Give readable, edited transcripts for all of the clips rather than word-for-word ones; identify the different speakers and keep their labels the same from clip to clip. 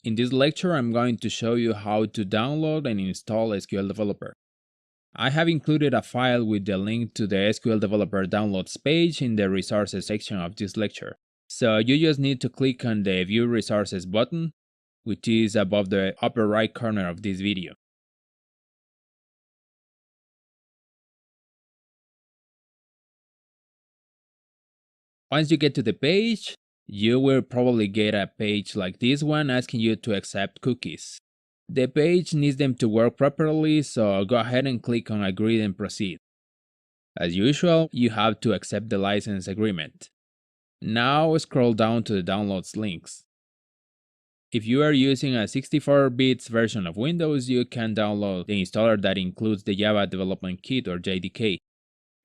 Speaker 1: In this lecture, I'm going to show you how to download and install SQL Developer. I have included a file with the link to the SQL Developer downloads page in the resources section of this lecture. So you just need to click on the View Resources button, which is above the upper right corner of this video. Once you get to the page, you will probably get a page like this one asking you to accept cookies. The page needs them to work properly, so go ahead and click on Agree and Proceed. As usual, you have to accept the license agreement. Now scroll down to the downloads links. If you are using a 64-bit version of Windows, you can download the installer that includes the Java Development Kit or JDK.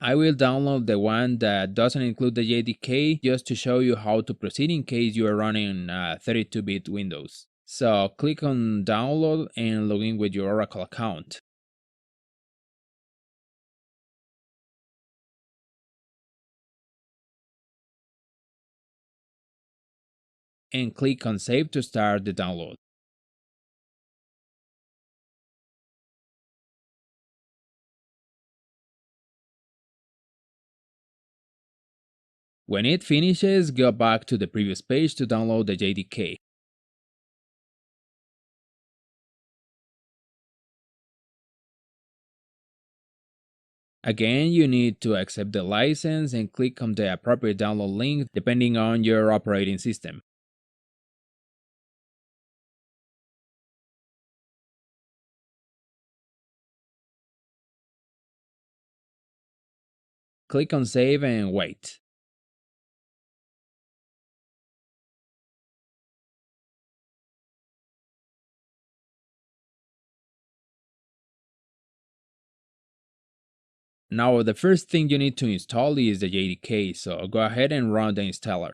Speaker 1: I will download the one that doesn't include the JDK just to show you how to proceed in case you are running 32-bit Windows. So click on download and log in with your Oracle account. And click on save to start the download. When it finishes, go back to the previous page to download the JDK. Again, you need to accept the license and click on the appropriate download link depending on your operating system. Click on save and wait. Now the first thing you need to install is the JDK, so go ahead and run the installer.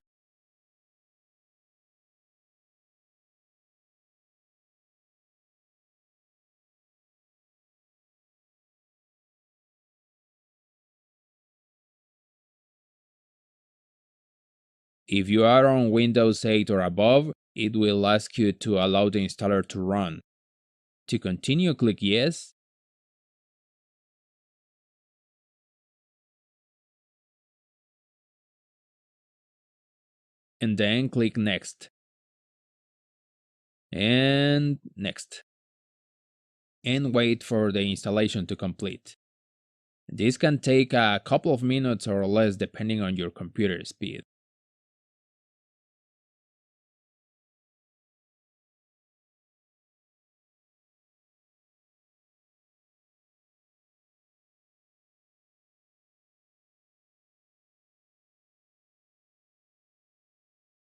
Speaker 1: If you are on Windows 8 or above, it will ask you to allow the installer to run. To continue, click Yes. And then click Next. And Next. And wait for the installation to complete. This can take a couple of minutes or less depending on your computer speed.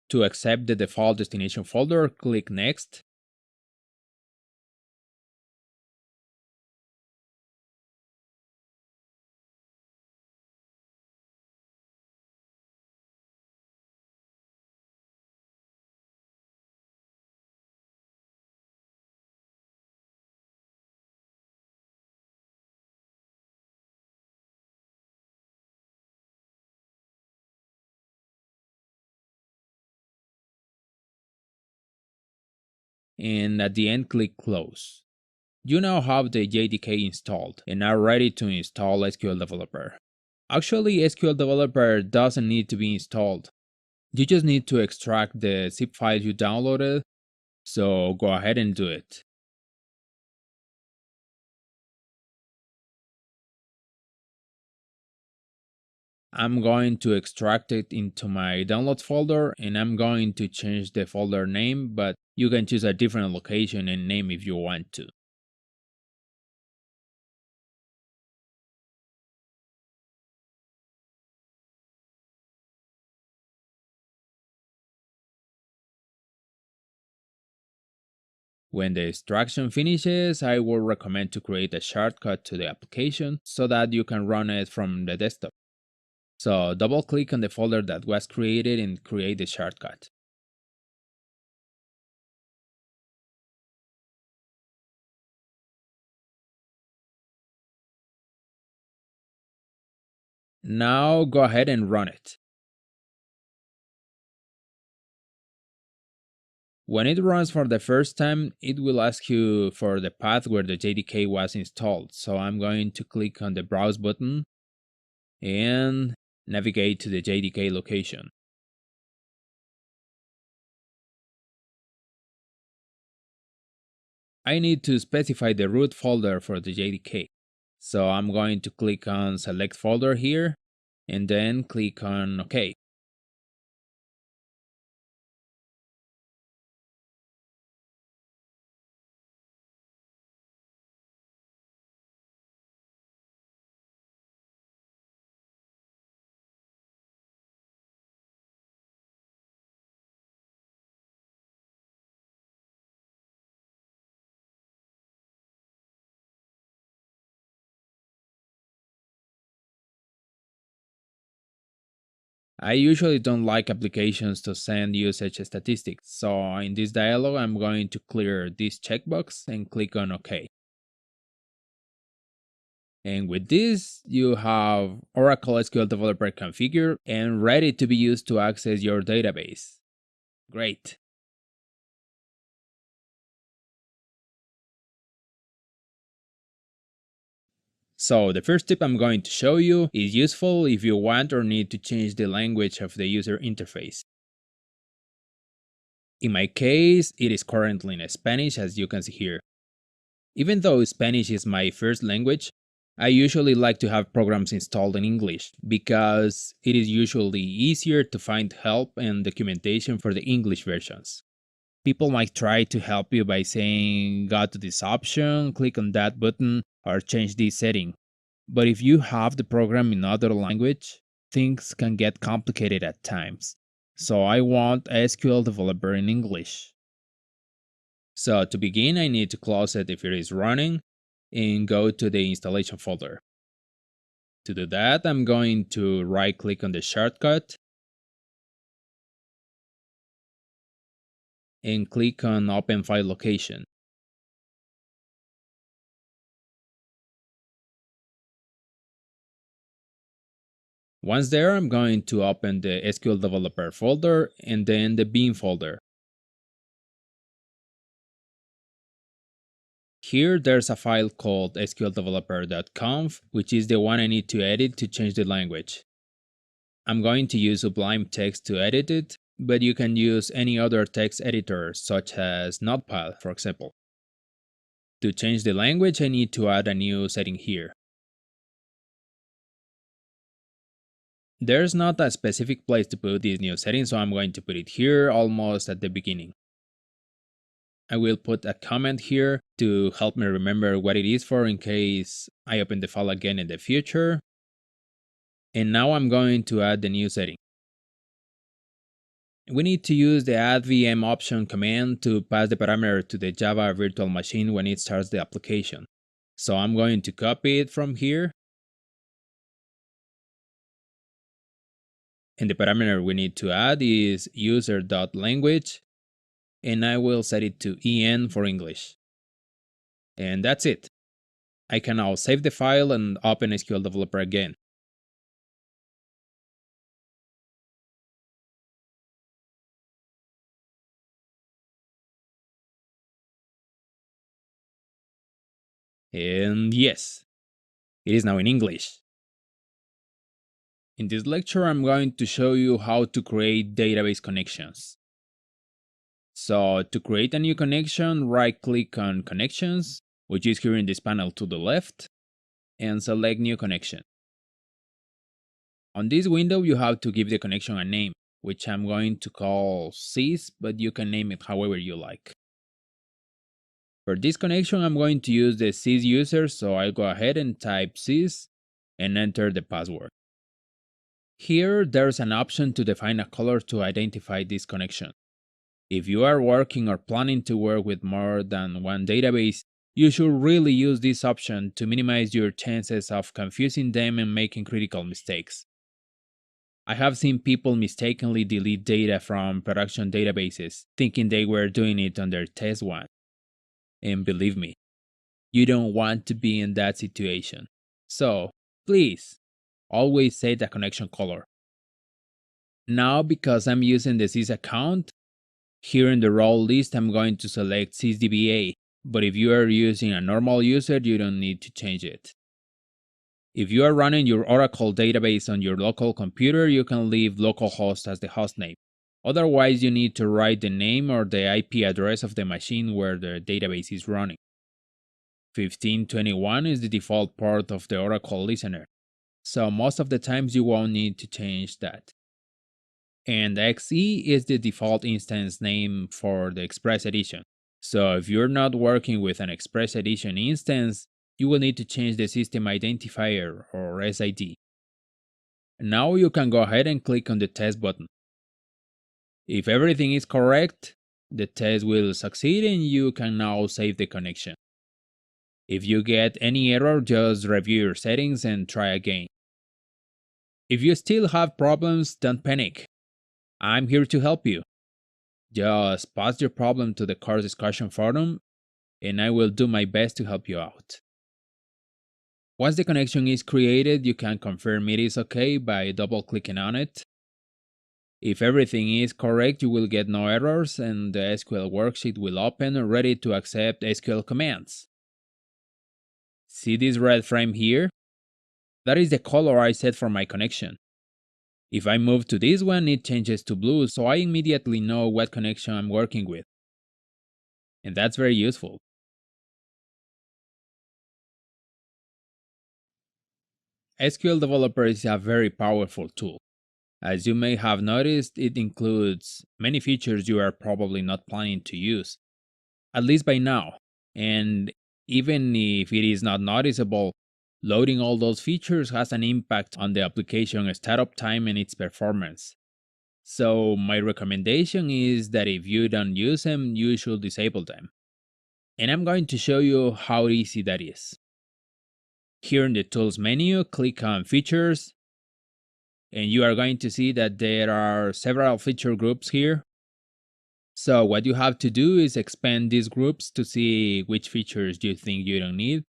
Speaker 1: To accept the default destination folder, click Next. And at the end, click Close. You now have the JDK installed and are ready to install SQL Developer. Actually, SQL Developer doesn't need to be installed. You just need to extract the zip file you downloaded, so go ahead and do it. I'm going to extract it into my downloads folder and I'm going to change the folder name, but you can choose a different location and name if you want to. When the extraction finishes, I would recommend to create a shortcut to the application so that you can run it from the desktop. So double click on the folder that was created and create the shortcut. Now go ahead and run it. When it runs for the first time, it will ask you for the path where the JDK was installed. So I'm going to click on the Browse button and navigate to the JDK location. I need to specify the root folder for the JDK. So I'm going to click on Select Folder here and then click on OK. I usually don't like applications to send usage statistics, so in this dialog I'm going to clear this checkbox and click on OK. And with this, you have Oracle SQL Developer configured and ready to be used to access your database. Great. So the first tip I'm going to show you is useful if you want or need to change the language of the user interface. In my case, it is currently in Spanish, as you can see here. Even though Spanish is my first language, I usually like to have programs installed in English because it is usually easier to find help and documentation for the English versions. People might try to help you by saying, go to this option, click on that button, or change this setting. But if you have the program in other language, things can get complicated at times. So I want SQL Developer in English. So to begin, I need to close it if it is running and go to the installation folder. To do that, I'm going to right click on the shortcut and click on Open File Location. Once there, I'm going to open the SQL Developer folder and then the bin folder. Here, there's a file called sqldeveloper.conf, which is the one I need to edit to change the language. I'm going to use Sublime Text to edit it, but you can use any other text editor, such as Notepad, for example. To change the language, I need to add a new setting here. There's not a specific place to put this new setting, so I'm going to put it here almost at the beginning. I will put a comment here to help me remember what it is for in case I open the file again in the future. And now I'm going to add the new setting. We need to use the add VM option command to pass the parameter to the Java virtual machine when it starts the application. So I'm going to copy it from here. And the parameter we need to add is user.language, and I will set it to EN for English. And that's it. I can now save the file and open SQL Developer again. And yes, it is now in English. In this lecture, I'm going to show you how to create database connections. So to create a new connection, right-click on Connections, which is here in this panel to the left, and select New Connection. On this window, you have to give the connection a name, which I'm going to call sys, but you can name it however you like. For this connection, I'm going to use the sys user, so I'll go ahead and type sys and enter the password. Here, there's an option to define a color to identify this connection. If you are working or planning to work with more than one database, you should really use this option to minimize your chances of confusing them and making critical mistakes. I have seen people mistakenly delete data from production databases, thinking they were doing it on their test one. And believe me, you don't want to be in that situation. So, please, always set the connection color. Now, because I'm using the sys account, Here in the role list, I'm going to select SysDBA, but if you are using a normal user, you don't need to change it. If you are running your Oracle database on your local computer, you can leave localhost as the hostname. Otherwise, you need to write the name or the IP address of the machine where the database is running. 1521 is the default port of the Oracle listener, so most of the times you won't need to change that. And XE is the default instance name for the Express Edition. So if you're not working with an Express Edition instance, you will need to change the system identifier or SID. Now you can go ahead and click on the test button. If everything is correct, the test will succeed and you can now save the connection. If you get any error, just review your settings and try again. If you still have problems, don't panic. I'm here to help you. Just post your problem to the course discussion forum and I will do my best to help you out. Once the connection is created, you can confirm it is okay by double-clicking on it. If everything is correct, you will get no errors and the SQL worksheet will open ready to accept SQL commands. See this red frame here? That is the color I set for my connection. If I move to this one, it changes to blue, so I immediately know what connection I'm working with. And that's very useful. SQL Developer is a very powerful tool. As you may have noticed, it includes many features you are probably not planning to use, at least by now. And even if it is not noticeable, loading all those features has an impact on the application startup time and its performance. So my recommendation is that if you don't use them, you should disable them. And I'm going to show you how easy that is. Here in the Tools menu, click on Features, and you are going to see that there are several feature groups here. So what you have to do is expand these groups to see which features you think you don't need.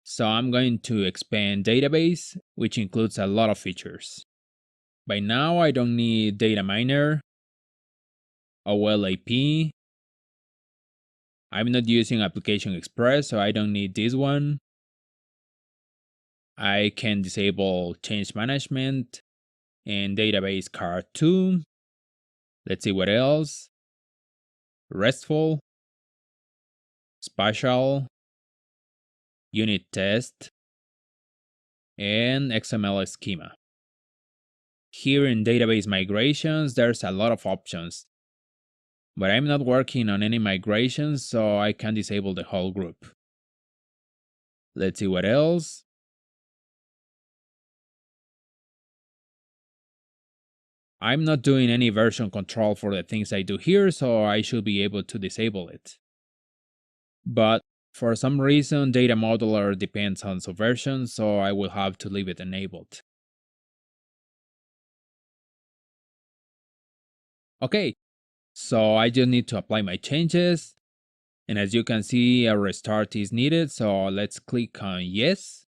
Speaker 1: So I'm going to expand Database, which includes a lot of features. By now, I don't need Data Miner, OLAP. I'm not using Application Express, so I don't need this one. I can disable Change Management and Database Card 2. Let's see what else. RESTful, Spatial, Unit Test, and XML Schema. Here in Database Migrations, there's a lot of options. But I'm not working on any migrations, so I can disable the whole group. Let's see what else. I'm not doing any version control for the things I do here, so I should be able to disable it. But for some reason, Data Modeler depends on Subversion, so I will have to leave it enabled. Okay, so I just need to apply my changes. And as you can see, a restart is needed, so let's click on Yes.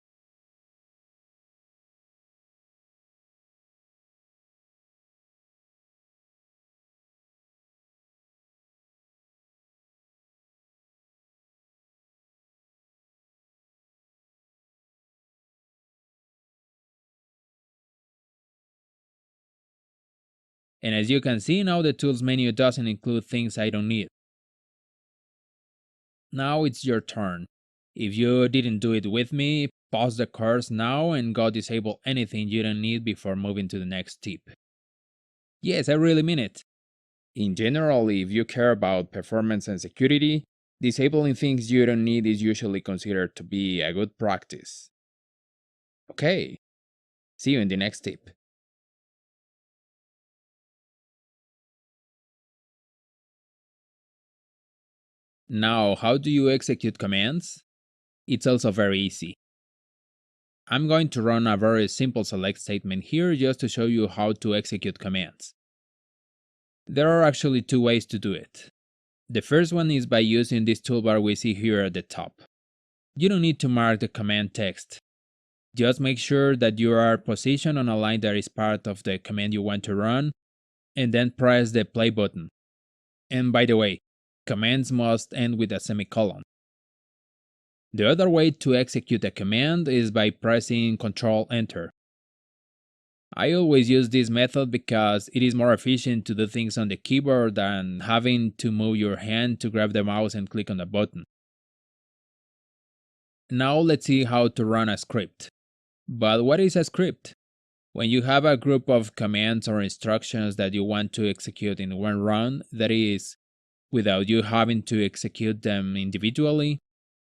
Speaker 1: And as you can see, now the Tools menu doesn't include things I don't need. Now it's your turn. If you didn't do it with me, pause the course now and go disable anything you don't need before moving to the next tip. Yes, I really mean it. In general, if you care about performance and security, disabling things you don't need is usually considered to be a good practice. Okay, see you in the next tip. Now, how do you execute commands? It's also very easy. I'm going to run a very simple select statement here just to show you how to execute commands. There are actually two ways to do it. The first one is by using this toolbar we see here at the top. You don't need to mark the command text. Just make sure that you are positioned on a line that is part of the command you want to run, and then press the play button. And by the way, commands must end with a semicolon. The other way to execute a command is by pressing Ctrl Enter. I always use this method because it is more efficient to do things on the keyboard than having to move your hand to grab the mouse and click on the button. Now let's see how to run a script. But what is a script? When you have a group of commands or instructions that you want to execute in one run, that is, without you having to execute them individually,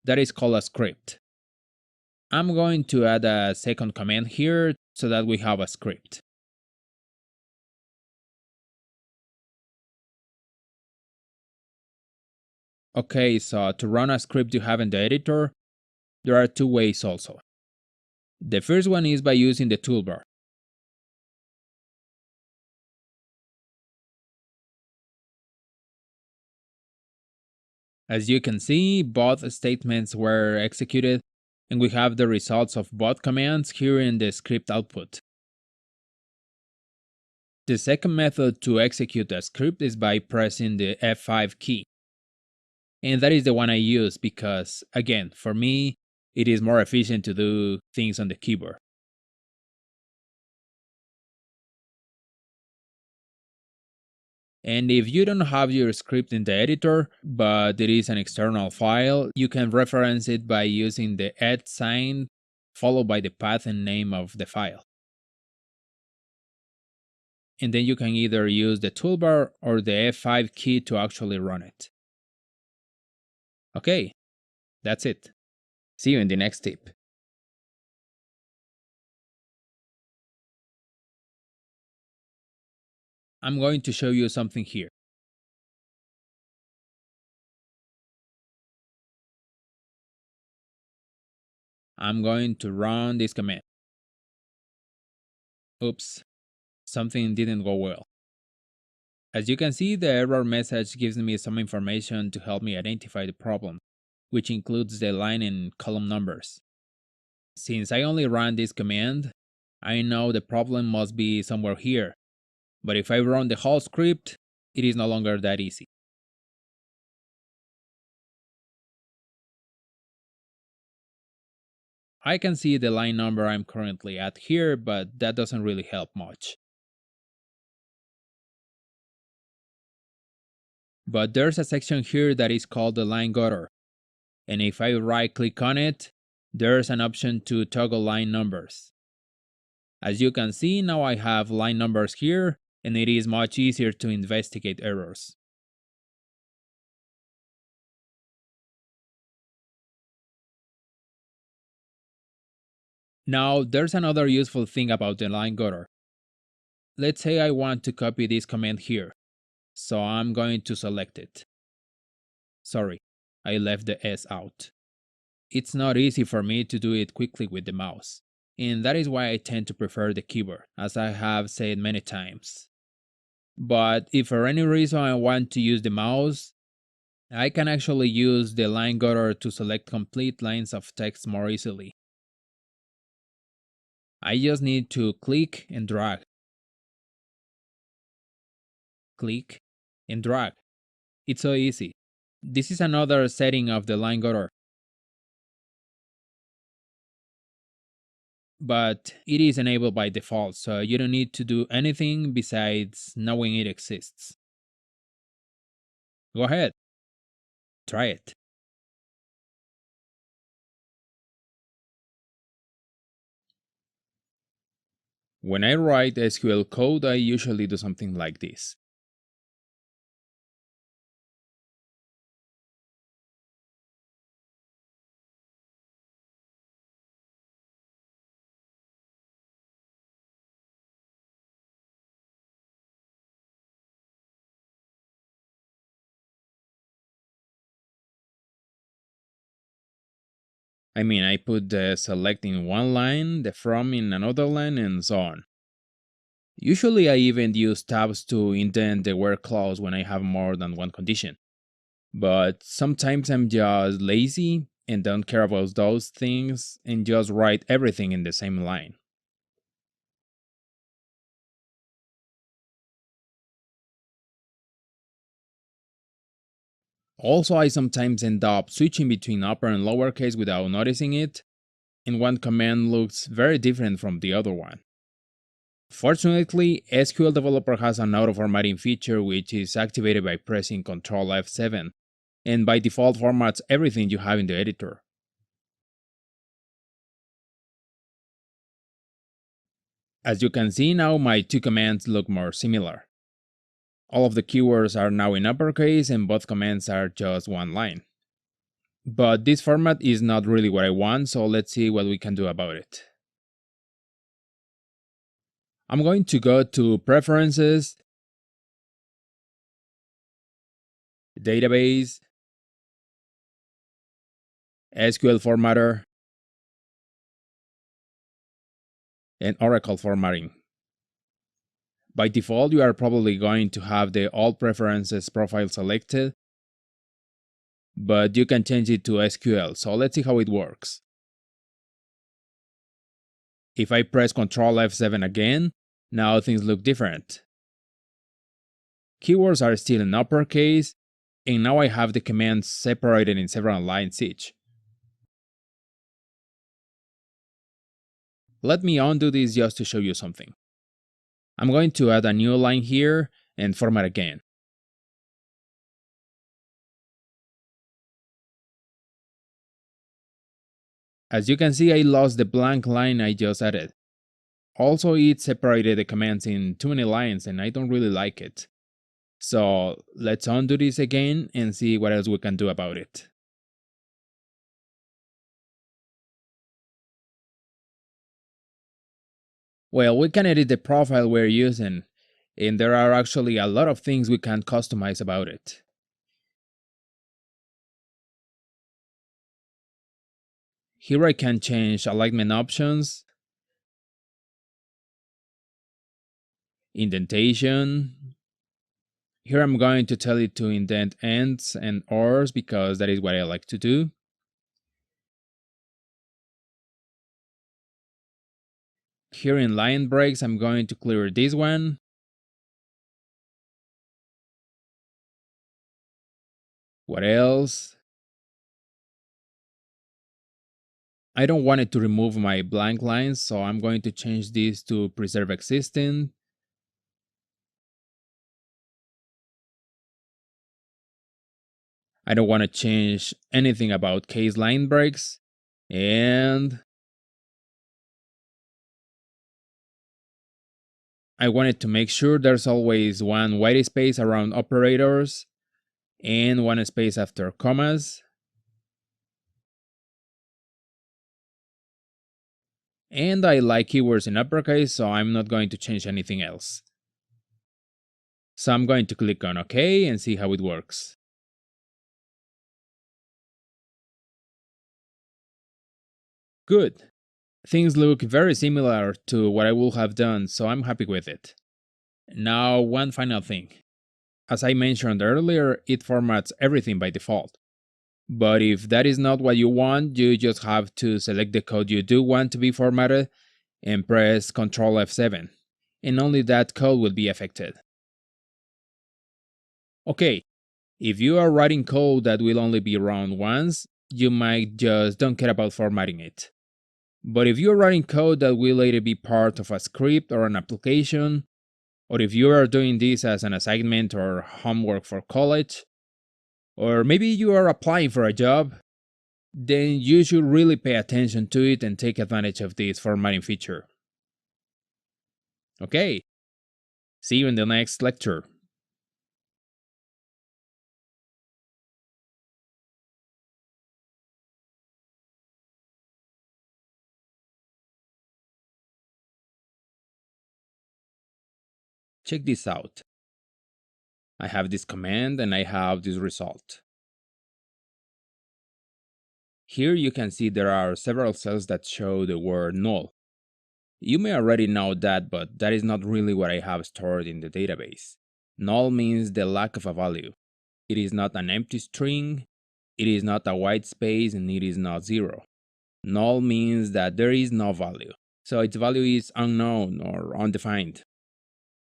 Speaker 1: that is called a script. I'm going to add a second command here so that we have a script. Okay, so to run a script you have in the editor, there are two ways also. The first one is by using the toolbar. As you can see, both statements were executed, and we have the results of both commands here in the script output. The second method to execute a script is by pressing the F5 key. And that is the one I use because, again, for me, it is more efficient to do things on the keyboard. And if you don't have your script in the editor, but it is an external file, you can reference it by using the @ sign followed by the path and name of the file. And then you can either use the toolbar or the F5 key to actually run it. Okay, that's it. See you in the next tip. I'm going to show you something here. I'm going to run this command. Oops, something didn't go well. As you can see, the error message gives me some information to help me identify the problem, which includes the line and column numbers. Since I only ran this command, I know the problem must be somewhere here, but if I run the whole script, it is no longer that easy. I can see the line number I'm currently at here, but that doesn't really help much. But there's a section here that is called the line gutter, and if I right click on it, there's an option to toggle line numbers. As you can see, now I have line numbers here, and it is much easier to investigate errors. Now, there's another useful thing about the line gutter. Let's say I want to copy this command here, so I'm going to select it. Sorry, I left the S out. It's not easy for me to do it quickly with the mouse, and that is why I tend to prefer the keyboard, as I have said many times. But if for any reason I want to use the mouse, I can actually use the line gutter to select complete lines of text more easily. I just need to click and drag. Click and drag. It's so easy. This is another setting of the line gutter, but it is enabled by default, so you don't need to do anything besides knowing it exists. Go ahead, try it. When I write SQL code, I usually do something like this. I mean, I put the select in one line, the from in another line, and so on. Usually, I even use tabs to indent the where clause when I have more than one condition. But sometimes I'm just lazy and don't care about those things and just write everything in the same line. Also, I sometimes end up switching between upper and lowercase without noticing it, and one command looks very different from the other one. Fortunately, SQL Developer has an auto formatting feature which is activated by pressing Ctrl F7, and by default formats everything you have in the editor. As you can see now, my two commands look more similar. All of the keywords are now in uppercase and both commands are just one line. But this format is not really what I want, so let's see what we can do about it. I'm going to go to Preferences, Database, SQL Formatter, and Oracle Formatting. By default, you are probably going to have the All Preferences profile selected, but you can change it to SQL, so let's see how it works. If I press Ctrl F7 again, now things look different. Keywords are still in uppercase, and now I have the commands separated in several lines each. Let me undo this just to show you something. I'm going to add a new line here and format again. As you can see, I lost the blank line I just added. Also, it separated the commands in too many lines and I don't really like it. So let's undo this again and see what else we can do about it. Well, we can edit the profile we're using, and there are actually a lot of things we can customize about it. Here I can change alignment options, indentation. Here I'm going to tell it to indent ends and ors because that is what I like to do. Here in line breaks, I'm going to clear this one. What else? I don't want it to remove my blank lines, so I'm going to change this to preserve existing. I don't want to change anything about case line breaks. And I wanted to make sure there's always one white space around operators and one space after commas. And I like keywords in uppercase, so I'm not going to change anything else. So I'm going to click on OK and see how it works. Good. Things look very similar to what I would have done, so I'm happy with it. Now, one final thing. As I mentioned earlier, it formats everything by default. But if that is not what you want, you just have to select the code you do want to be formatted and press Ctrl F7, and only that code will be affected. Okay, if you are writing code that will only be run once, you might just don't care about formatting it. But if you are writing code that will later be part of a script or an application, or if you are doing this as an assignment or homework for college, or maybe you are applying for a job, then you should really pay attention to it and take advantage of this formatting feature. Okay, see you in the next lecture. Check this out. I have this command and I have this result. Here you can see there are several cells that show the word null. You may already know that, but that is not really what I have stored in the database. Null means the lack of a value. It is not an empty string, it is not a white space, and it is not zero. Null means that there is no value, so its value is unknown or undefined.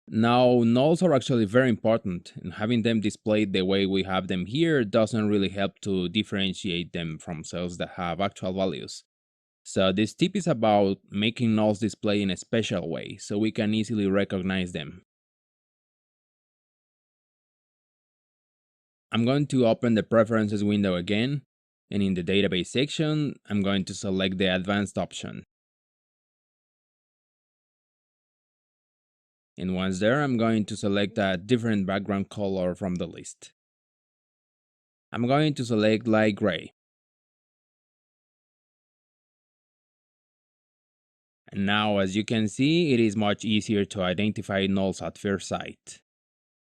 Speaker 1: Now, nulls are actually very important, and having them displayed the way we have them here doesn't really help to differentiate them from cells that have actual values. So this tip is about making nulls display in a special way so we can easily recognize them. I'm going to open the preferences window again, and in the database section, I'm going to select the advanced option. And once there, I'm going to select a different background color from the list. I'm going to select light gray. And now, as you can see, it is much easier to identify nulls at first sight.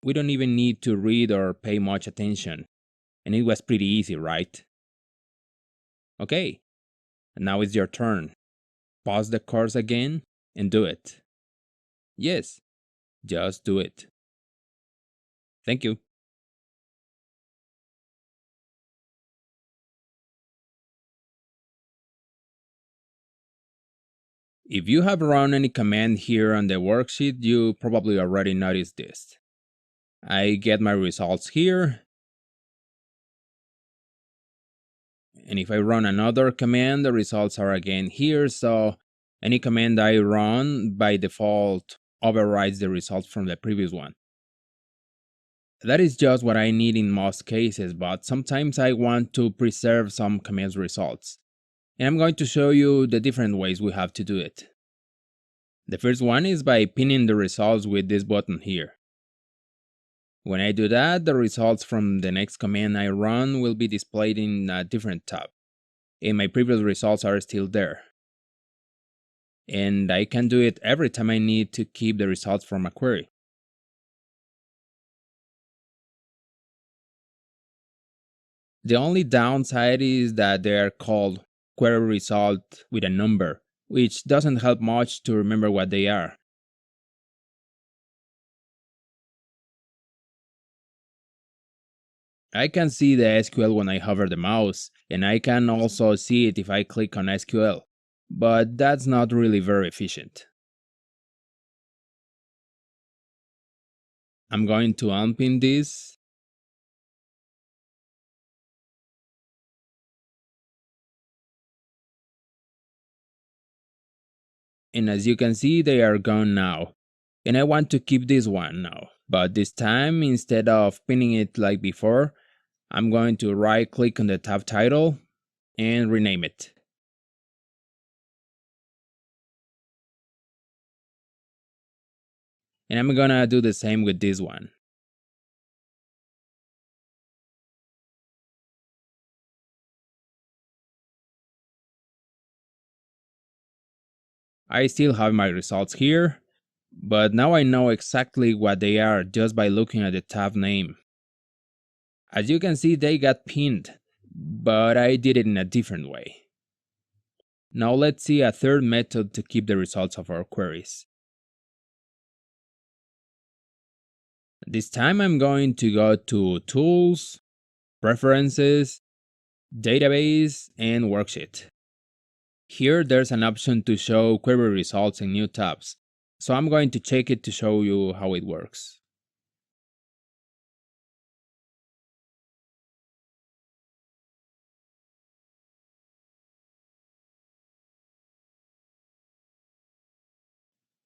Speaker 1: We don't even need to read or pay much attention. And it was pretty easy, right? Okay, now it's your turn. Pause the course again and do it. Yes, just do it. Thank you. If you have run any command here on the worksheet, you probably already noticed this. I get my results here, and if I run another command, the results are again here, so any command I run by default overrides the results from the previous one. That is just what I need in most cases, but sometimes I want to preserve some command's results. And I'm going to show you the different ways we have to do it. The first one is by pinning the results with this button here. When I do that, the results from the next command I run will be displayed in a different tab, and my previous results are still there. And I can do it every time I need to keep the results from a query. The only downside is that they are called query result with a number, which doesn't help much to remember what they are. I can see the SQL when I hover the mouse, and I can also see it if I click on SQL, but that's not really very efficient. I'm going to unpin this, and as you can see, they are gone now. And I want to keep this one now, but this time, instead of pinning it like before, I'm going to right click on the tab title and rename it. And I'm gonna do the same with this one. I still have my results here, but now I know exactly what they are just by looking at the tab name. As you can see, they got pinned, but I did it in a different way. Now let's see a third method to keep the results of our queries. This time I'm going to go to Tools, Preferences, Database, and Worksheet. Here there's an option to show query results in new tabs, so I'm going to check it to show you how it works.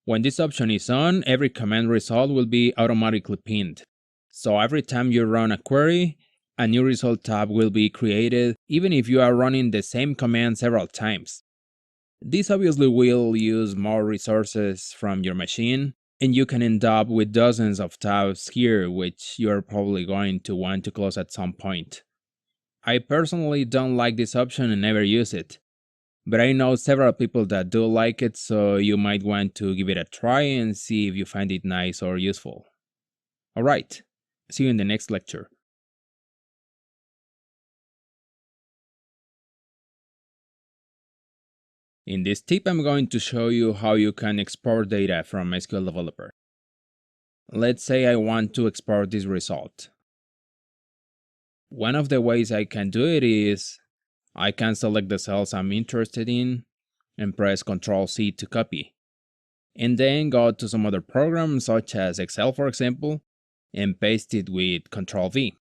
Speaker 1: When this option is on, every command result will be automatically pinned. So every time you run a query, a new result tab will be created even if you are running the same command several times. This obviously will use more resources from your machine, and you can end up with dozens of tabs here which you're probably going to want to close at some point. I personally don't like this option and never use it, but I know several people that do like it, so you might want to give it a try and see if you find it nice or useful. Alright, see you in the next lecture. In this tip, I'm going to show you how you can export data from SQL Developer. Let's say I want to export this result. One of the ways I can do it is I can select the cells I'm interested in and press Ctrl C to copy. and then go to some other program such as Excel, for example, and paste it with Control V.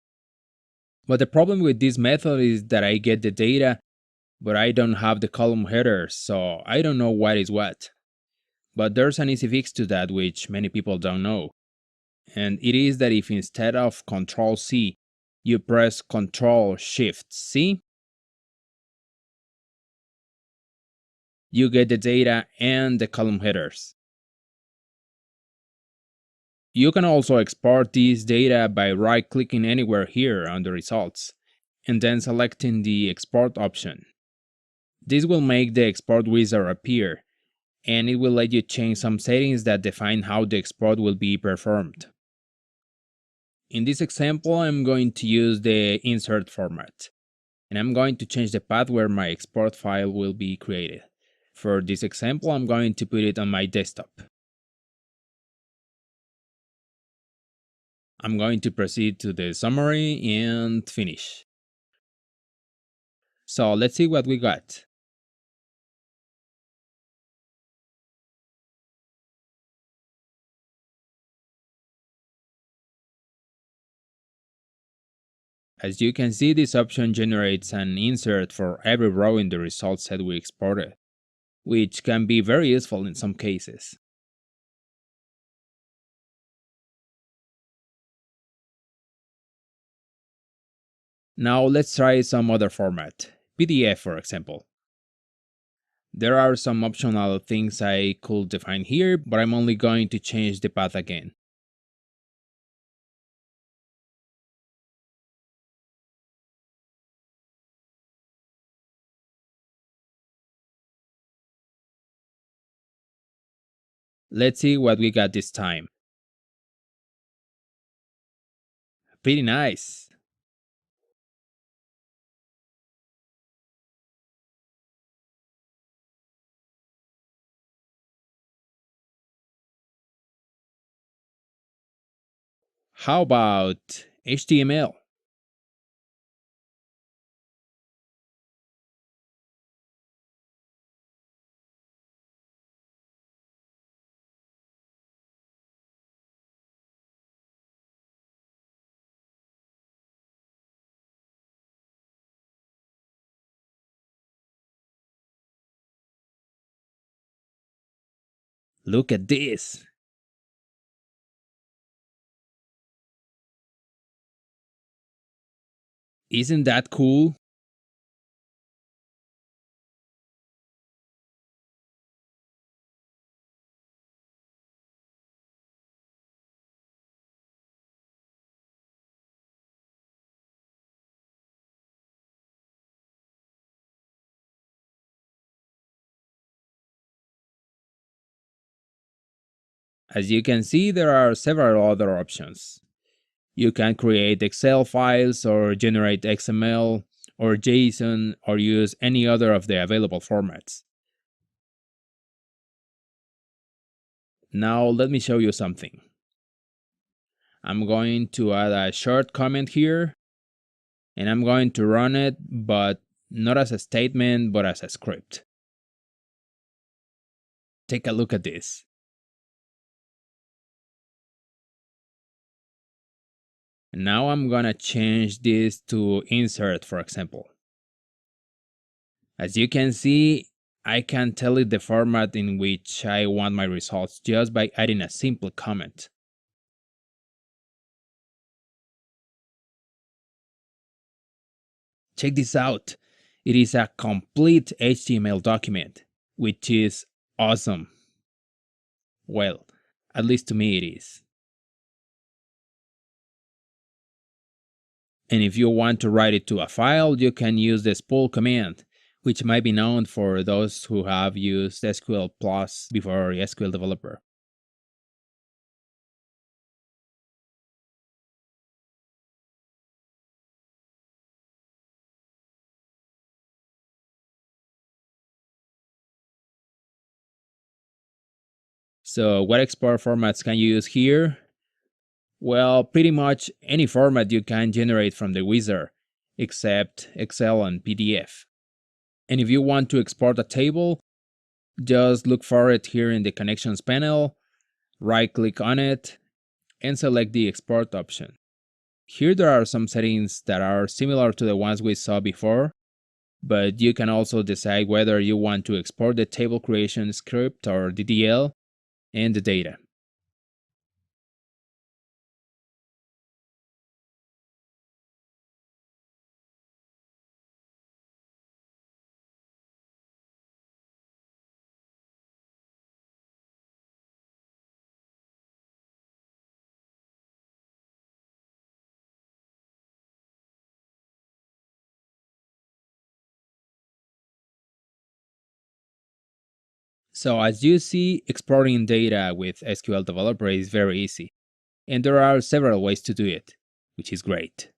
Speaker 1: But the problem with this method is that I get the data, but I don't have the column headers, so I don't know what is what. But there's an easy fix to that which many people don't know. And it is that if instead of Control C, you press Control Shift C, you get the data and the column headers. You can also export this data by right-clicking anywhere here on the results, and then selecting the Export option. This will make the export wizard appear, and it will let you change some settings that define how the export will be performed. In this example, I'm going to use the insert format, and I'm going to change the path where my export file will be created. For this example, I'm going to put it on my desktop. I'm going to proceed to the summary and finish. So let's see what we got. As you can see, this option generates an insert for every row in the results set we exported, which can be very useful in some cases. Now let's try some other format, PDF for example. There are some optional things I could define here, but I'm only going to change the path again. Let's see what we got this time. Pretty nice. How about HTML? Look at this. Isn't that cool? As you can see, there are several other options. You can create Excel files or generate XML or JSON or use any other of the available formats. Now let me show you something. I'm going to add a short comment here, and I'm going to run it, but not as a statement, but as a script. Take a look at this. Now I'm gonna change this to insert, for example. As you can see, I can tell it the format in which I want my results just by adding a simple comment. Check this out. It is a complete HTML document, which is awesome. Well, at least to me it is. And if you want to write it to a file, you can use the spool command, which might be known for those who have used SQL Plus before SQL Developer. So what export formats can you use here? Well, pretty much any format you can generate from the wizard, except Excel and PDF. And if you want to export a table, Just look for it here in the Connections panel, right-click on it, and select the Export option. Here there are some settings that are similar to the ones we saw before, but you can also decide whether you want to export the table creation script or DDL and the data. So as you see, exporting data with SQL Developer is very easy, and there are several ways to do it, which is great.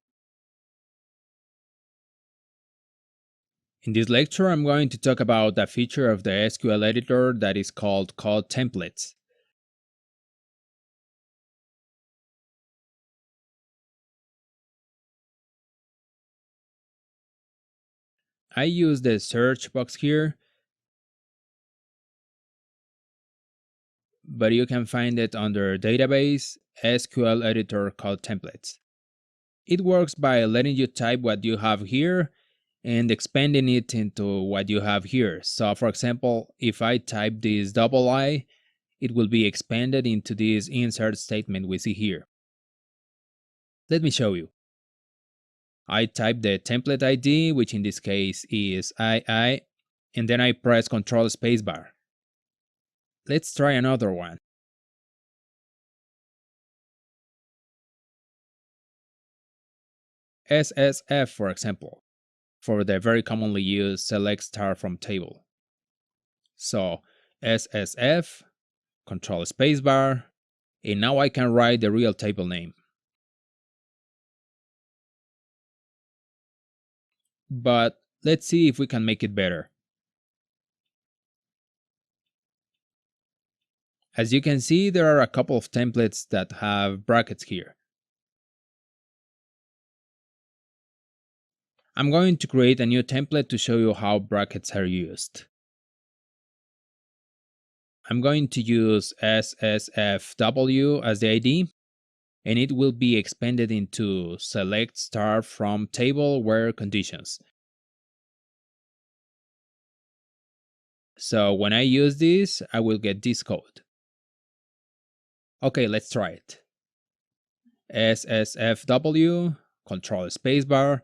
Speaker 1: In this lecture, I'm going to talk about a feature of the SQL editor that is called code templates. I use the search box here, but you can find it under Database, SQL Editor Code Templates. It works by letting you type what you have here and expanding it into what you have here. So for example, if I type this double I, it will be expanded into this insert statement we see here. Let me show you. I type the template ID, which in this case is II, and then I press Ctrl spacebar. Let's try another one. SSF, for example, for the very commonly used select star from table. So SSF, Ctrl spacebar, and now I can write the real table name. But let's see if we can make it better. As you can see, there are a couple of templates that have brackets here. I'm going to create a new template to show you how brackets are used. I'm going to use SSFW as the ID, and it will be expanded into select star from table where conditions. So when I use this, I will get this code. Okay, let's try it. SSFW, Control spacebar,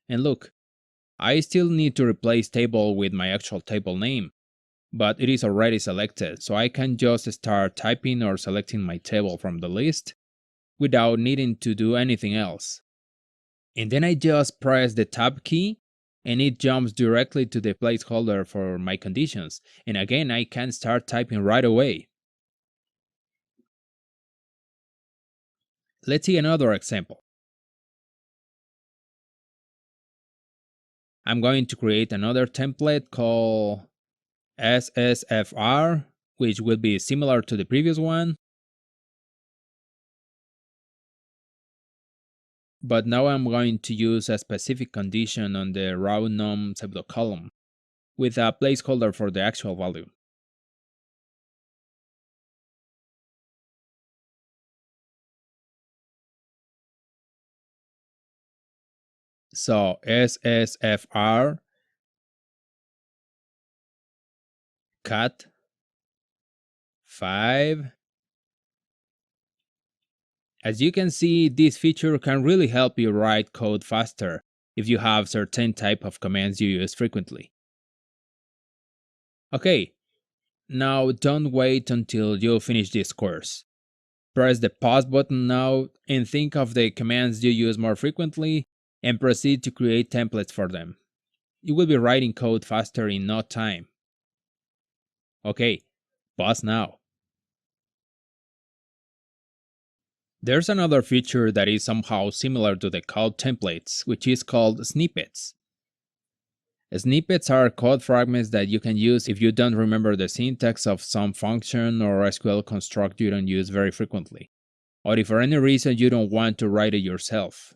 Speaker 1: and look, I still need to replace table with my actual table name, but it is already selected, so I can just start typing or selecting my table from the list without needing to do anything else. And then I just press the tab key and it jumps directly to the placeholder for my conditions. And again, I can start typing right away. Let's see another example. I'm going to create another template called SSFR, which will be similar to the previous one. But now I'm going to use a specific condition on the raw num pseudocolumn with a placeholder for the actual value. So SSFR cut 5. As you can see, this feature can really help you write code faster if you have certain type of commands you use frequently. Okay, now don't wait until you finish this course. Press the pause button now and think of the commands you use more frequently and proceed to create templates for them. You will be writing code faster in no time. Okay, pause now. There's another feature that is somehow similar to the code templates, which is called snippets. Snippets are code fragments that you can use if you don't remember the syntax of some function or SQL construct you don't use very frequently, or if for any reason you don't want to write it yourself.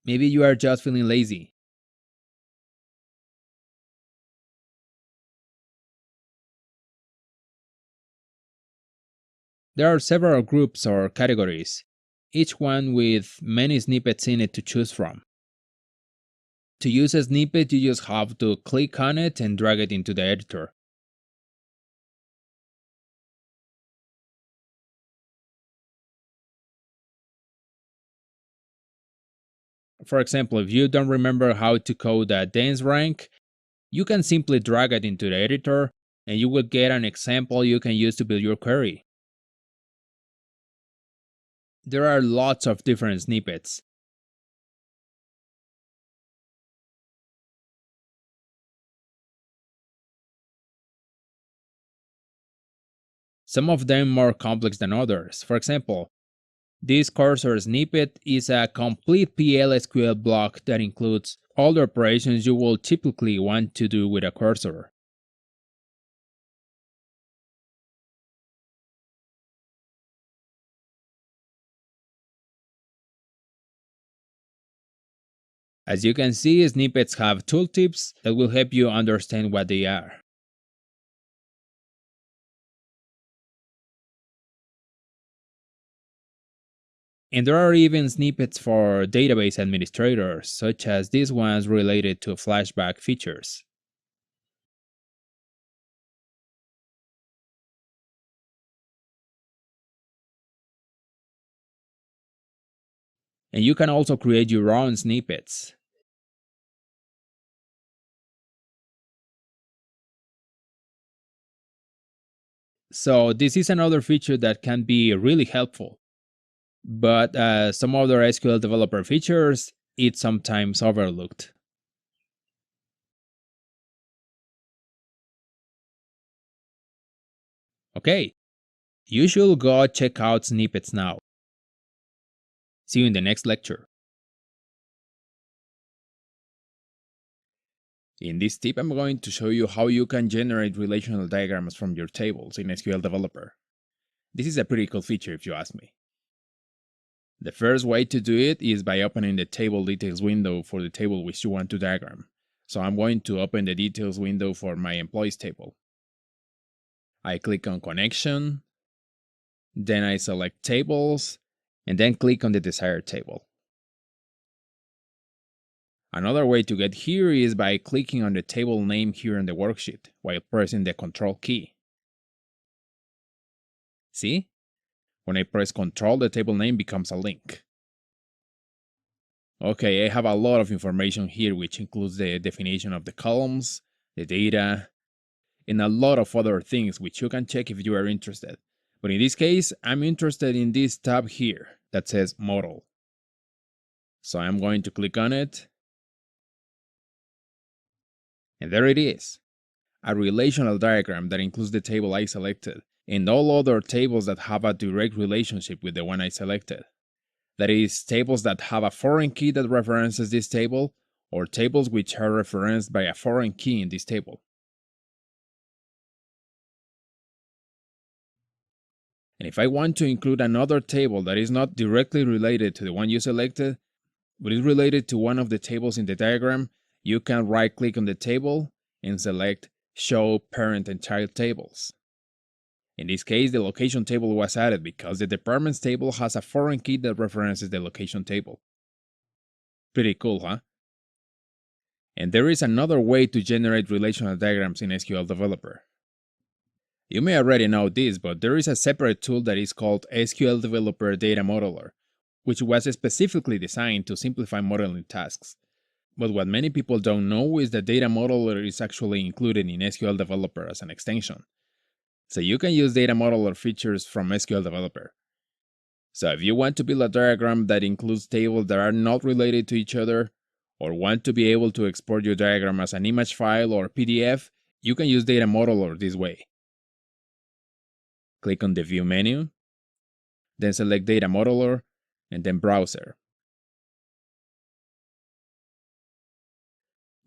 Speaker 1: Maybe you are just feeling lazy. There are several groups or categories, each one with many snippets in it to choose from. To use a snippet, you just have to click on it and drag it into the editor. For example, if you don't remember how to code a dense rank, you can simply drag it into the editor and you will get an example you can use to build your query. There are lots of different snippets. Some of them more complex than others. For example, this cursor snippet is a complete PL/SQL block that includes all the operations you will typically want to do with a cursor. As you can see, snippets have tooltips that will help you understand what they are. And there are even snippets for database administrators, such as these ones related to flashback features. And you can also create your own snippets. So this is another feature that can be really helpful. But some other SQL developer features, it's sometimes overlooked. Okay, you should go check out snippets now. See you in the next lecture. In this tip, I'm going to show you how you can generate relational diagrams from your tables in SQL Developer. This is a pretty cool feature if you ask me. The first way to do it is by opening the table details window for the table which you want to diagram. So I'm going to open the details window for my employees table. I click on connection, then I select tables, and then click on the desired table. Another way to get here is by clicking on the table name here in the worksheet while pressing the Control key. See? When I press Control, the table name becomes a link. Okay, I have a lot of information here, which includes the definition of the columns, the data, and a lot of other things which you can check if you are interested. But in this case, I'm interested in this tab here that says Model. So I'm going to click on it. And there it is. A relational diagram that includes the table I selected and all other tables that have a direct relationship with the one I selected. That is, tables that have a foreign key that references this table, or tables which are referenced by a foreign key in this table. And if I want to include another table that is not directly related to the one you selected, but is related to one of the tables in the diagram, you can right-click on the table and select Show Parent and Child Tables. In this case, the location table was added because the departments table has a foreign key that references the location table. Pretty cool, huh? And there is another way to generate relational diagrams in SQL Developer. You may already know this, but there is a separate tool that is called SQL Developer Data Modeler, which was specifically designed to simplify modeling tasks. But what many people don't know is that Data Modeler is actually included in SQL Developer as an extension. So you can use Data Modeler features from SQL Developer. So if you want to build a diagram that includes tables that are not related to each other, or want to be able to export your diagram as an image file or PDF, you can use Data Modeler this way. Click on the View menu, then select Data Modeler, and then Browser.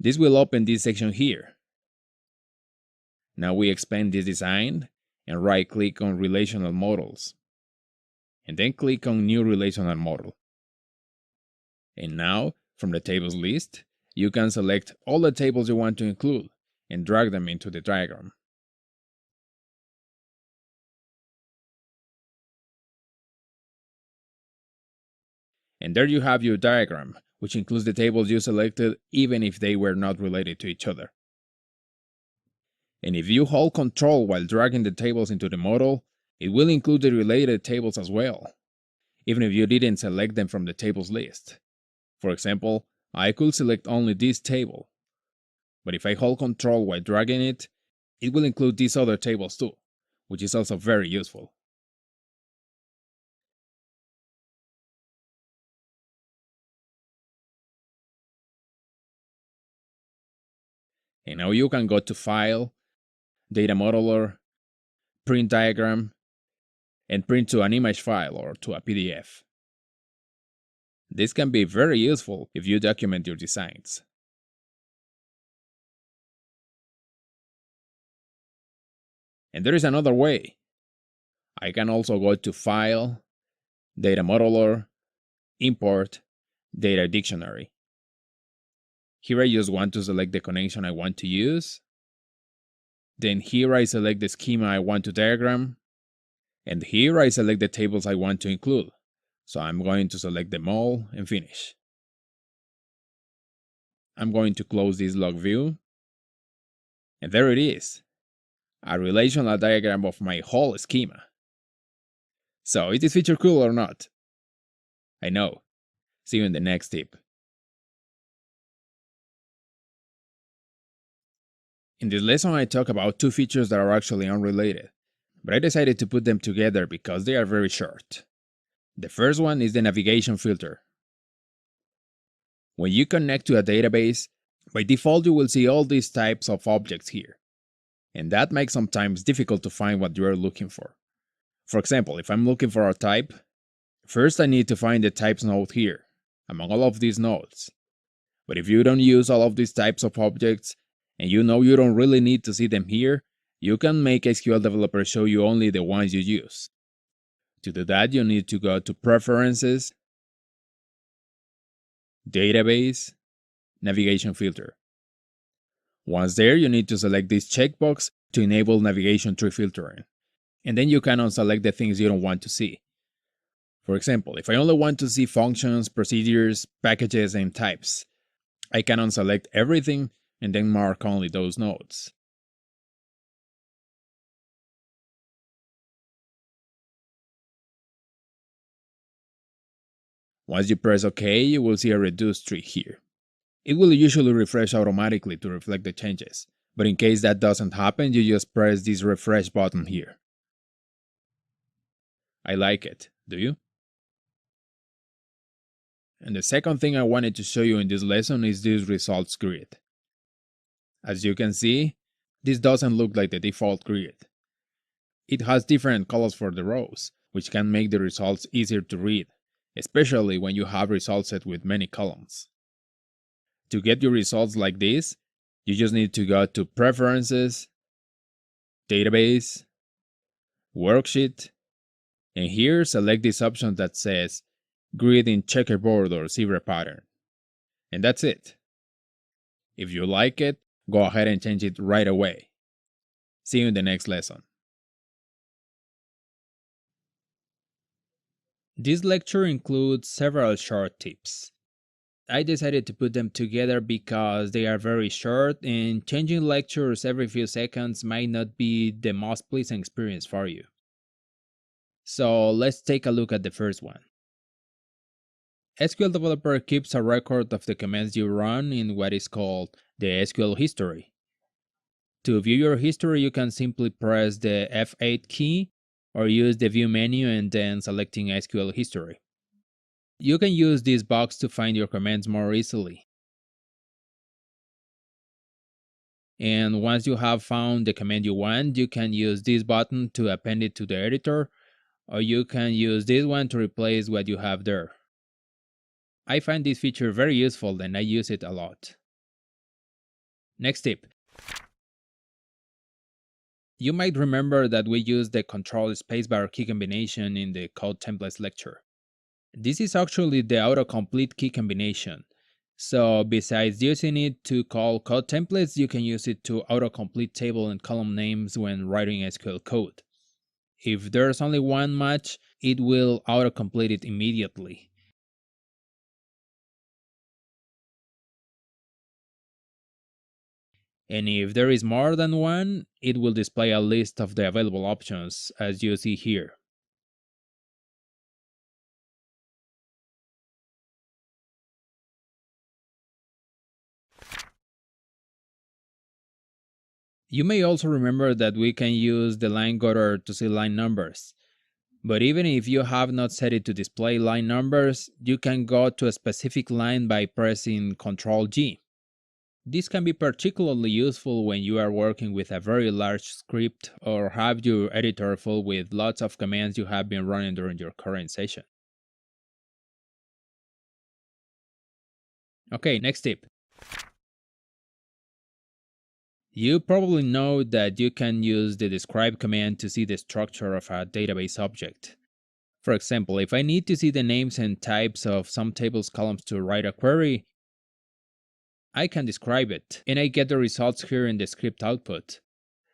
Speaker 1: This will open this section here. Now we expand this design and right-click on Relational Models, and then click on New Relational Model. And now, from the tables list, you can select all the tables you want to include and drag them into the diagram. And there you have your diagram, which includes the tables you selected even if they were not related to each other. And if you hold Control while dragging the tables into the model, it will include the related tables as well, even if you didn't select them from the tables list. For example, I could select only this table, but if I hold Control while dragging it, it will include these other tables too, which is also very useful. And now you can go to File, Data Modeler, Print Diagram, and print to an image file or to a PDF. This can be very useful if you document your designs. And there is another way. I can also go to File, Data Modeler, Import, Data Dictionary. Here I just want to select the connection I want to use. Then here I select the schema I want to diagram. And here I select the tables I want to include. So I'm going to select them all and finish. I'm going to close this log view. And there it is, a relational diagram of my whole schema. So is this feature cool or not? I know. See you in the next tip. In this lesson I talk about two features that are actually unrelated, but I decided to put them together because they are very short. The first one is the navigation filter. When you connect to a database, by default you will see all these types of objects here, and that makes sometimes difficult to find what you are looking for. For example, if I'm looking for a type, first I need to find the types node here, among all of these nodes. But if you don't use all of these types of objects, and you know you don't really need to see them here, you can make SQL Developer show you only the ones you use. To do that, you need to go to Preferences, Database, Navigation Filter. Once there, you need to select this checkbox to enable navigation tree filtering. And then you can unselect the things you don't want to see. For example, if I only want to see functions, procedures, packages, and types, I can unselect everything and then mark only those nodes. Once you press OK, you will see a reduced tree here. It will usually refresh automatically to reflect the changes, but in case that doesn't happen, you just press this refresh button here. I like it, do you? And the second thing I wanted to show you in this lesson is this results grid. As you can see, this doesn't look like the default grid. It has different colors for the rows, which can make the results easier to read, especially when you have results set with many columns. To get your results like this, you just need to go to Preferences, Database, Worksheet, and here select this option that says Grid in Checkerboard or Zebra Pattern. And that's it. If you like it, go ahead and change it right away. See you in the next lesson. This lecture includes several short tips. I decided to put them together because they are very short and changing lectures every few seconds might not be the most pleasant experience for you. So let's take a look at the first one. SQL Developer keeps a record of the commands you run in what is called the SQL history. To view your history, you can simply press the F8 key or use the View menu and then selecting SQL history. You can use this box to find your commands more easily. And once you have found the command you want, you can use this button to append it to the editor, or you can use this one to replace what you have there. I find this feature very useful and I use it a lot. Next tip. You might remember that we used the Control spacebar key combination in the Code Templates lecture. This is actually the autocomplete key combination. So besides using it to call code templates, you can use it to autocomplete table and column names when writing SQL code. If there's only one match, it will autocomplete it immediately. And if there is more than one, it will display a list of the available options as you see here. You may also remember that we can use the line gutter to see line numbers. But even if you have not set it to display line numbers, you can go to a specific line by pressing Ctrl G. This can be particularly useful when you are working with a very large script or have your editor full with lots of commands you have been running during your current session. Okay, next tip. You probably know that you can use the describe command to see the structure of a database object. For example, if I need to see the names and types of some tables columns to write a query, I can describe it, and I get the results here in the script output.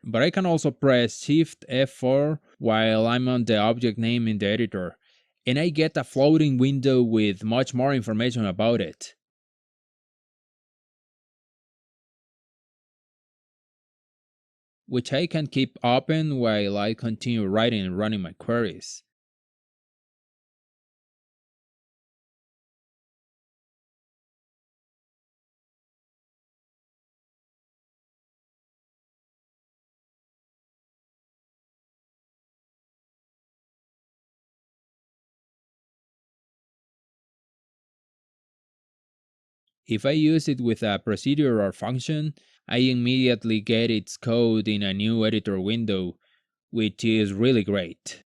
Speaker 1: But I can also press Shift F4 while I'm on the object name in the editor, and I get a floating window with much more information about it, which I can keep open while I continue writing and running my queries. If I use it with a procedure or function, I immediately get its code in a new editor window, which is really great.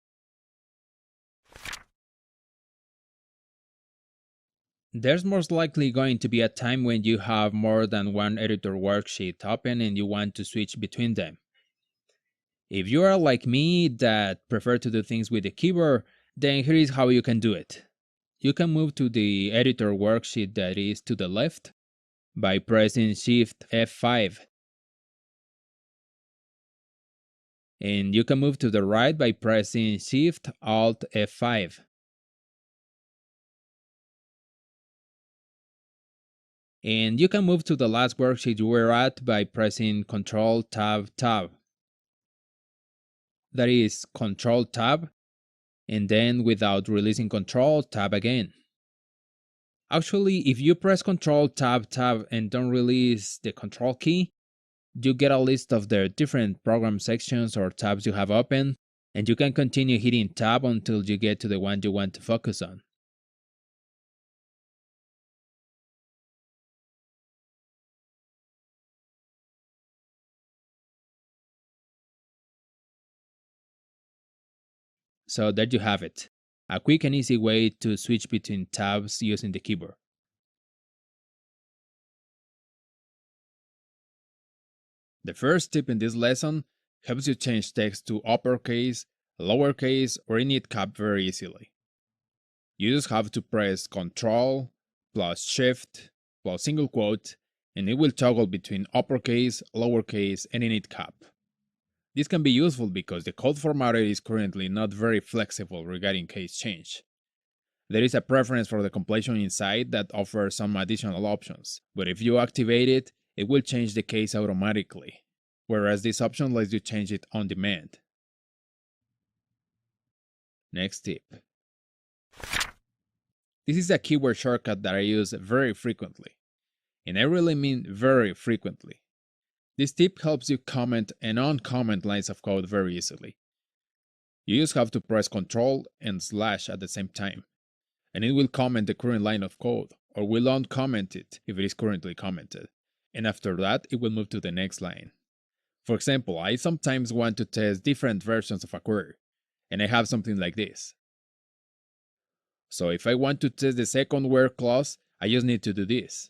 Speaker 1: There's most likely going to be a time when you have more than one editor worksheet open and you want to switch between them. If you are like me that prefer to do things with the keyboard, then here is how you can do it. You can move to the editor worksheet that is to the left by pressing Shift F5. And you can move to the right by pressing Shift Alt F5. And you can move to the last worksheet you were at by pressing Control Tab Tab. That is Control Tab, and then without releasing Control, Tab again. Actually, if you press Control Tab Tab and don't release the Control key, you get a list of the different program sections or tabs you have open, and you can continue hitting Tab until you get to the one you want to focus on. So there you have it, a quick and easy way to switch between tabs using the keyboard. The first tip in this lesson helps you change text to uppercase, lowercase, or any cap very easily. You just have to press Ctrl plus Shift plus single quote, and it will toggle between uppercase, lowercase, and init cap. This can be useful because the code formatter is currently not very flexible regarding case change. There is a preference for the completion inside that offers some additional options, but if you activate it, it will change the case automatically, whereas this option lets you change it on demand. Next tip. This is a keyword shortcut that I use very frequently, and I really mean very frequently. This tip helps you comment and uncomment lines of code very easily. You just have to press Ctrl and slash at the same time, and it will comment the current line of code, or will uncomment it if it is currently commented. And after that, it will move to the next line. For example, I sometimes want to test different versions of a query, and I have something like this. So if I want to test the second where clause, I just need to do this.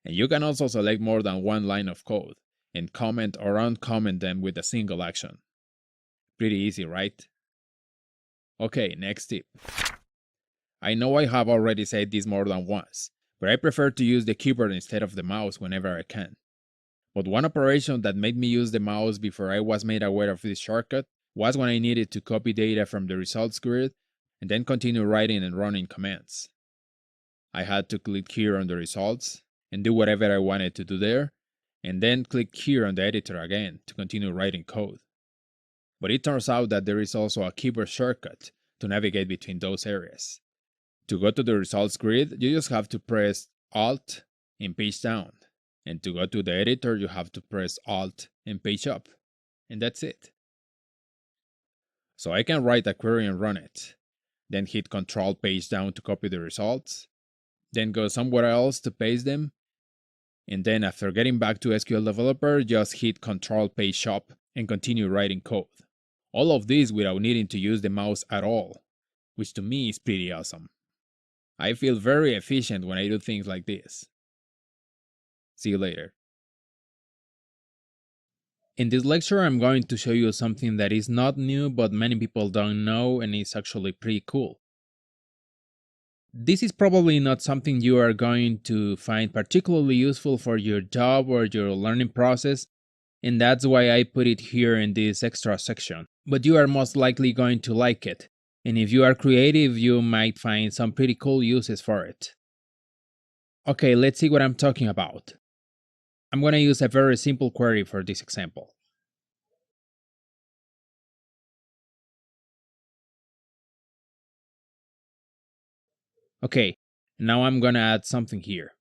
Speaker 1: And you can also select more than one line of code and comment or uncomment them with a single action. Pretty easy, right? Okay, next tip. I know I have already said this more than once, but I prefer to use the keyboard instead of the mouse whenever I can. But one operation that made me use the mouse before I was made aware of this shortcut was when I needed to copy data from the results grid and then continue writing and running commands. I had to click here on the results and do whatever I wanted to do there, and then click here on the editor again to continue writing code. But it turns out that there is also a keyboard shortcut to navigate between those areas. To go to the results grid, you just have to press Alt and page down. And to go to the editor, you have to press Alt and page up. And that's it. So I can write a query and run it. Then hit Control page down to copy the results. Then go somewhere else to paste them. And then after getting back to SQL Developer, just hit Control page up and continue writing code. All of this without needing to use the mouse at all, which to me is pretty awesome. I feel very efficient when I do things like this. See you later. In this lecture, I'm going to show you something that is not new, but many people don't know, and is actually pretty cool. This is probably not something you are going to find particularly useful for your job or your learning process, and that's why I put it here in this extra section. But you are most likely going to like it, and if you are creative, you might find some pretty cool uses for it. Okay, let's see what I'm talking about. I'm going to use a very simple query for this example. Okay, now I'm going to add something here.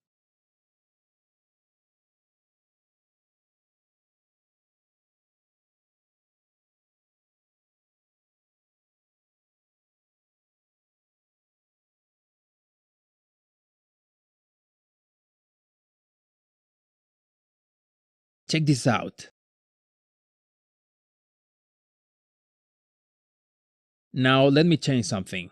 Speaker 1: Check this out. Now let me change something.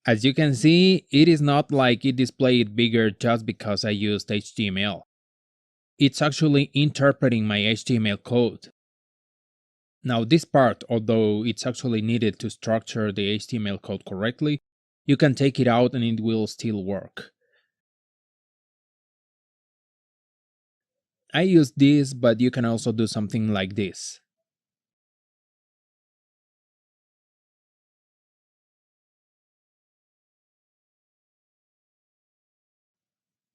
Speaker 1: As you can see, it is not like it displayed bigger just because I used HTML. It's actually interpreting my HTML code. Now this part, although it's actually needed to structure the HTML code correctly, you can take it out and it will still work. I use this, but you can also do something like this.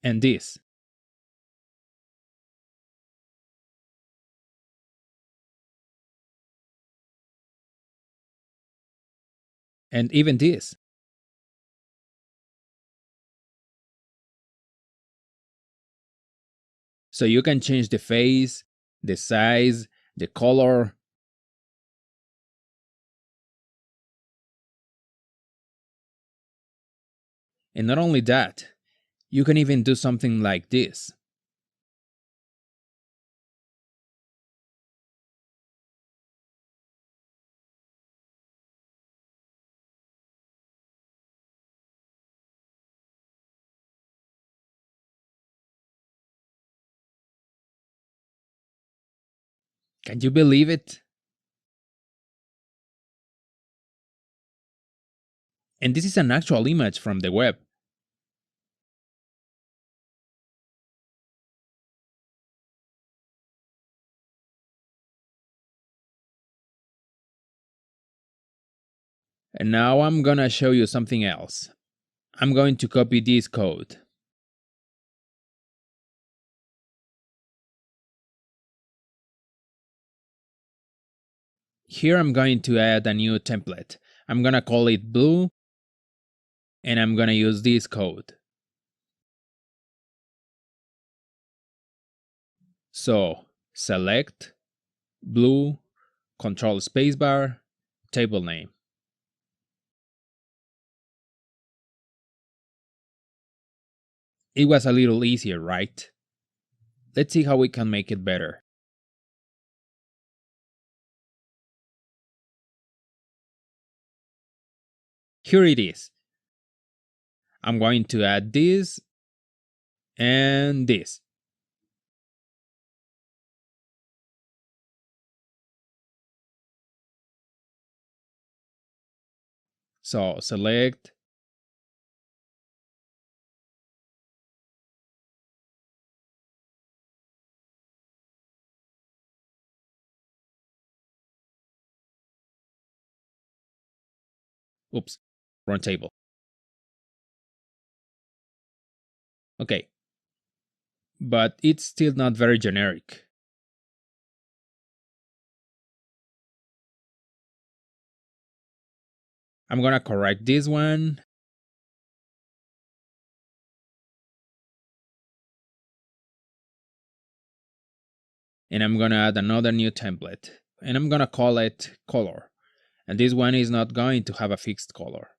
Speaker 1: And this. And even this. So you can change the face, the size, the color. And not only that, you can even do something like this. Can you believe it? And this is an actual image from the web. And now I'm gonna show you something else. I'm going to copy this code. Here I'm going to add a new template. I'm gonna call it blue, and I'm gonna use this code. So select blue, control spacebar, table name. It was a little easier, right? Let's see how we can make it better. Here it is. I'm going to add this and this. So select, Oops, wrong table. Okay, but it's still not very generic. I'm gonna correct this one, and I'm gonna add another new template, and I'm gonna call it color. And this one is not going to have a fixed color.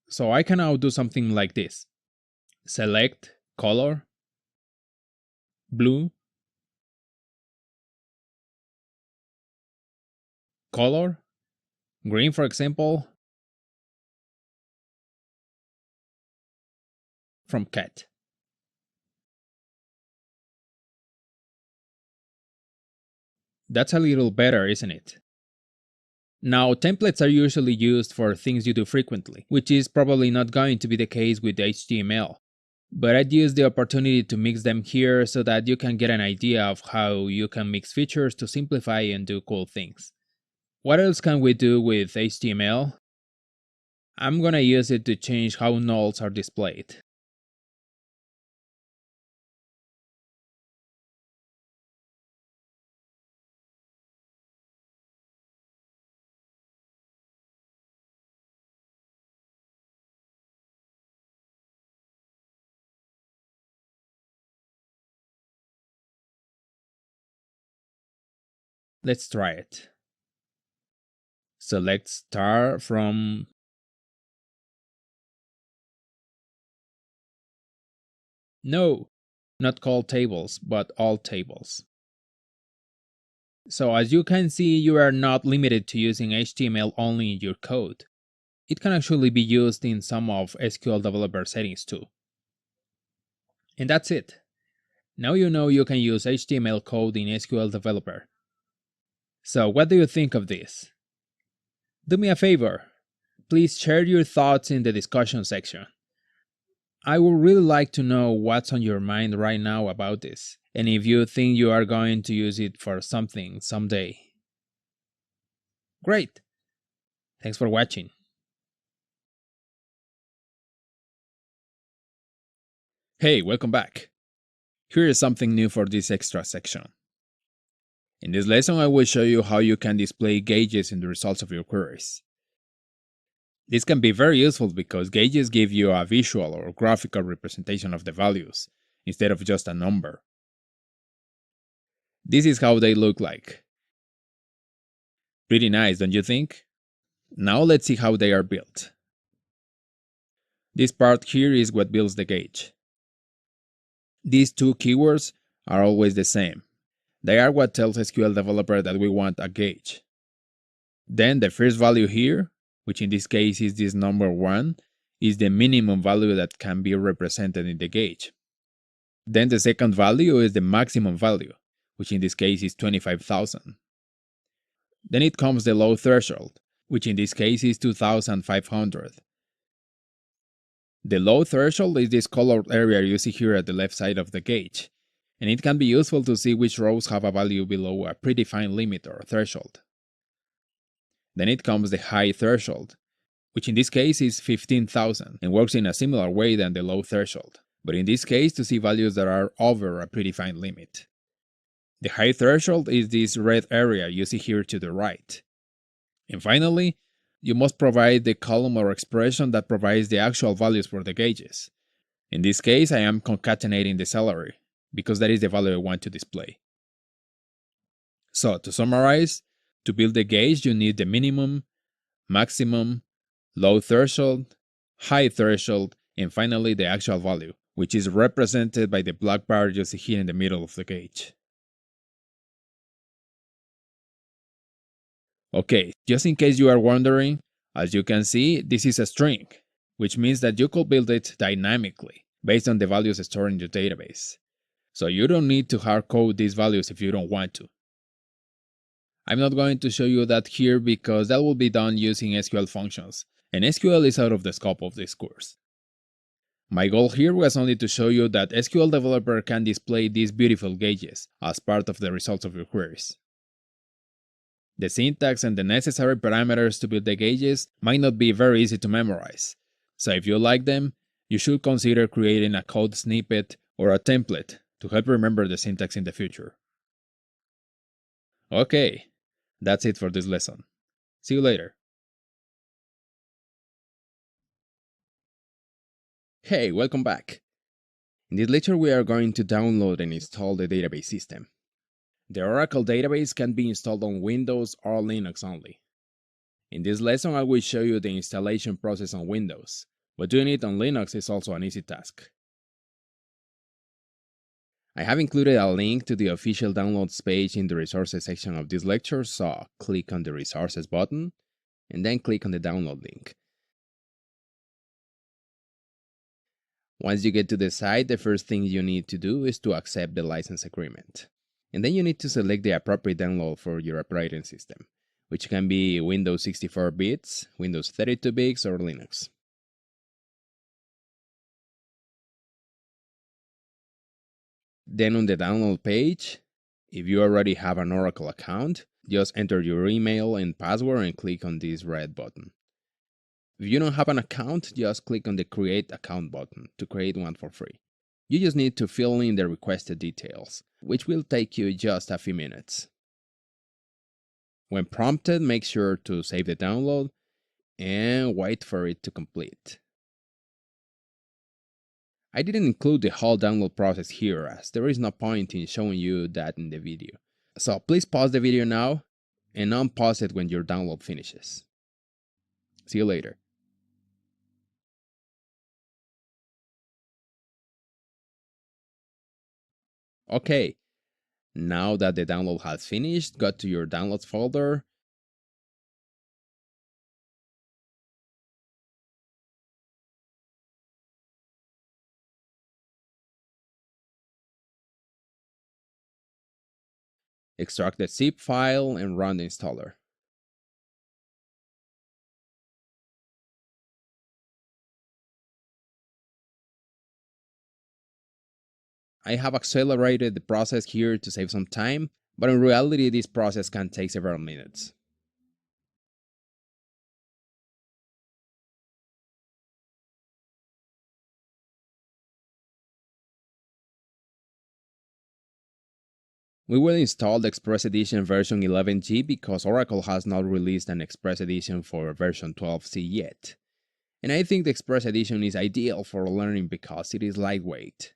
Speaker 1: So I can now do something like this. Select color, blue, color, green for example, from cat. That's a little better, isn't it? Now, templates are usually used for things you do frequently, which is probably not going to be the case with HTML. But I'd use the opportunity to mix them here so that you can get an idea of how you can mix features to simplify and do cool things. What else can we do with HTML? I'm gonna use it to change how nulls are displayed. Let's try it. Select star from... No, not call tables, but all tables. So as you can see, you are not limited to using HTML only in your code. It can actually be used in some of SQL Developer settings too. And that's it. Now you know you can use HTML code in SQL Developer. So what do you think of this? Do me a favor. Please share your thoughts in the discussion section. I would really like to know what's on your mind right now about this, and if you think you are going to use it for something someday. Great! Thanks for watching. Hey, welcome back. Here is something new for this extra section. In this lesson, I will show you how you can display gauges in the results of your queries. This can be very useful because gauges give you a visual or graphical representation of the values, instead of just a number. This is how they look like. Pretty nice, don't you think? Now let's see how they are built. This part here is what builds the gauge. These two keywords are always the same. They are what tells SQL Developer that we want a gauge. Then the first value here, which in this case is this number 1, is the minimum value that can be represented in the gauge. Then the second value is the maximum value, which in this case is 25,000. Then it comes the low threshold, which in this case is 2,500. The low threshold is this colored area you see here at the left side of the gauge, and it can be useful to see which rows have a value below a predefined limit or threshold. Then it comes the high threshold, which in this case is 15,000 and works in a similar way than the low threshold, but in this case to see values that are over a predefined limit. The high threshold is this red area you see here to the right. And finally, you must provide the column or expression that provides the actual values for the gauges. In this case, I am concatenating the salary, because that is the value I want to display. So, to summarize, to build the gauge, you need the minimum, maximum, low threshold, high threshold, and finally the actual value, which is represented by the black bar you see here in the middle of the gauge. Okay, just in case you are wondering, as you can see, this is a string, which means that you could build it dynamically, based on the values stored in your database. So you don't need to hard code these values if you don't want to. I'm not going to show you that here because that will be done using SQL functions, and SQL is out of the scope of this course. My goal here was only to show you that SQL Developer can display these beautiful gauges as part of the results of your queries. The syntax and the necessary parameters to build the gauges might not be very easy to memorize, so if you like them, you should consider creating a code snippet or a template to help remember the syntax in the future. Okay, that's it for this lesson. See you later. Hey, welcome back. In this lecture, we are going to download and install the database system. The Oracle database can be installed on Windows or Linux only. In this lesson, I will show you the installation process on Windows, but doing it on Linux is also an easy task. I have included a link to the official downloads page in the resources section of this lecture, so click on the resources button and then click on the download link. Once you get to the site, the first thing you need to do is to accept the license agreement. And then you need to select the appropriate download for your operating system, which can be Windows 64 bits, Windows 32 bits, or Linux. Then on the download page, if you already have an Oracle account, just enter your email and password and click on this red button. If you don't have an account, just click on the Create Account button to create one for free. You just need to fill in the requested details, which will take you just a few minutes. When prompted, make sure to save the download and wait for it to complete. I didn't include the whole download process here, as there is no point in showing you that in the video. So please pause the video now and unpause it when your download finishes. See you later. Okay, now that the download has finished, go to your downloads folder. Extract the zip file and run the installer. I have accelerated the process here to save some time, but in reality this process can take several minutes. We will install the Express Edition version 11G because Oracle has not released an Express Edition for version 12C yet. And I think the Express Edition is ideal for learning because it is lightweight.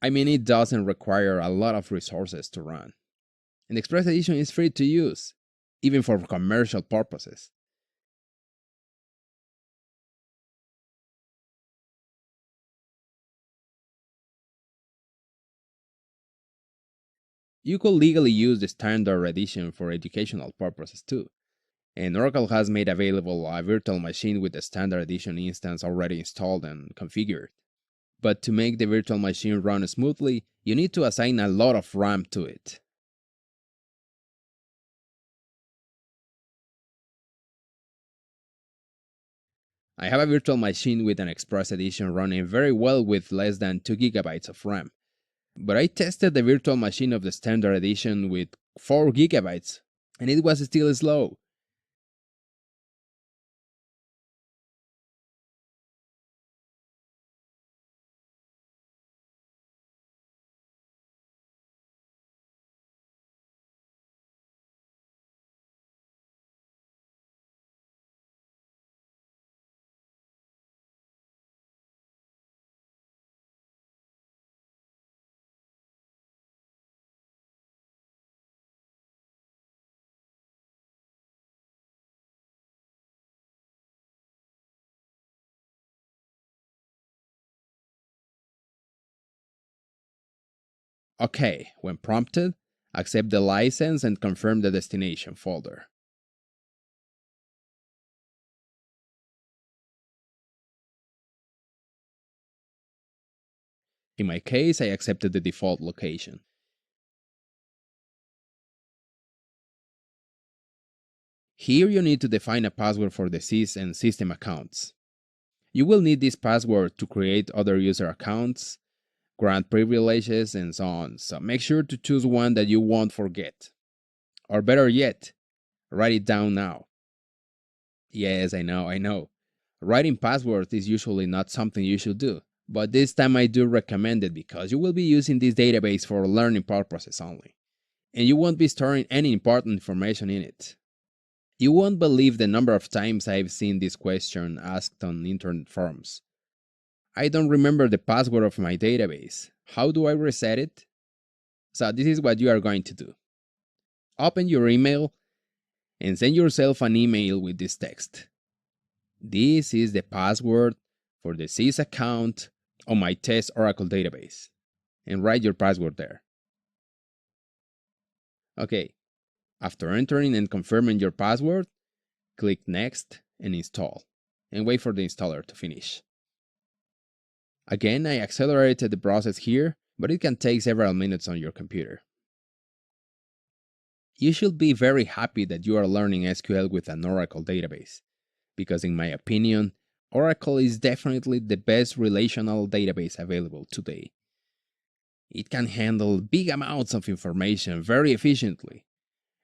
Speaker 1: I mean, it doesn't require a lot of resources to run. And the Express Edition is free to use, even for commercial purposes. You could legally use the standard edition for educational purposes too. And Oracle has made available a virtual machine with the standard edition instance already installed and configured. But to make the virtual machine run smoothly, you need to assign a lot of RAM to it. I have a virtual machine with an Express Edition running very well with less than 2 GB of RAM. But I tested the virtual machine of the standard edition with 4 GB, and it was still slow. Okay, when prompted, accept the license and confirm the destination folder. In my case, I accepted the default location. Here you need to define a password for the sys and system accounts. You will need this password to create other user accounts, grant privileges, and so on. So make sure to choose one that you won't forget. Or better yet, write it down now. Yes, I know. Writing passwords is usually not something you should do, but this time I do recommend it because you will be using this database for learning purposes only, and you won't be storing any important information in it. You won't believe the number of times I've seen this question asked on internet forums. I don't remember the password of my database. How do I reset it? So this is what you are going to do. Open your email and send yourself an email with this text. This is the password for the sys account on my test Oracle database. And write your password there. Okay, after entering and confirming your password, click Next and Install, and wait for the installer to finish. Again, I accelerated the process here, but it can take several minutes on your computer. You should be very happy that you are learning SQL with an Oracle database, because in my opinion, Oracle is definitely the best relational database available today. It can handle big amounts of information very efficiently.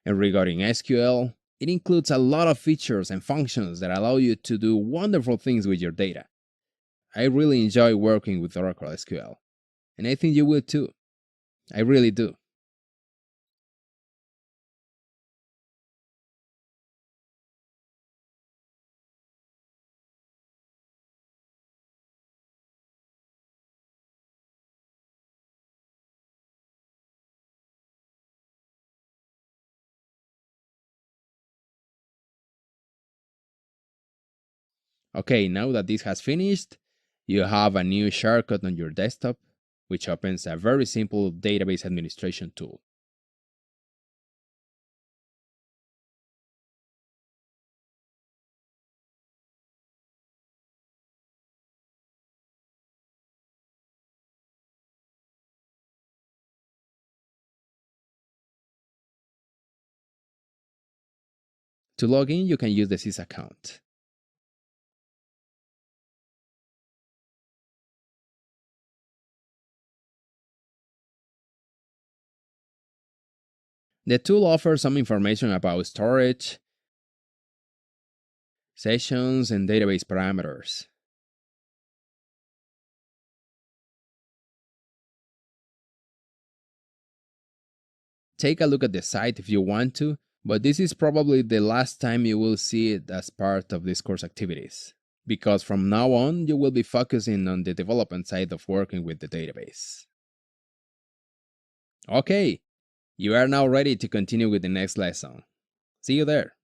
Speaker 1: And regarding SQL, it includes a lot of features and functions that allow you to do wonderful things with your data. I really enjoy working with Oracle SQL, and I think you will too. I really do. Okay, now that this has finished, you have a new shortcut on your desktop, which opens a very simple database administration tool. To log in, you can use the sys account. The tool offers some information about storage, sessions, and database parameters. Take a look at the site if you want to, but this is probably the last time you will see it as part of this course activities, because from now on you will be focusing on the development side of working with the database. Okay, you are now ready to continue with the next lesson. See you there.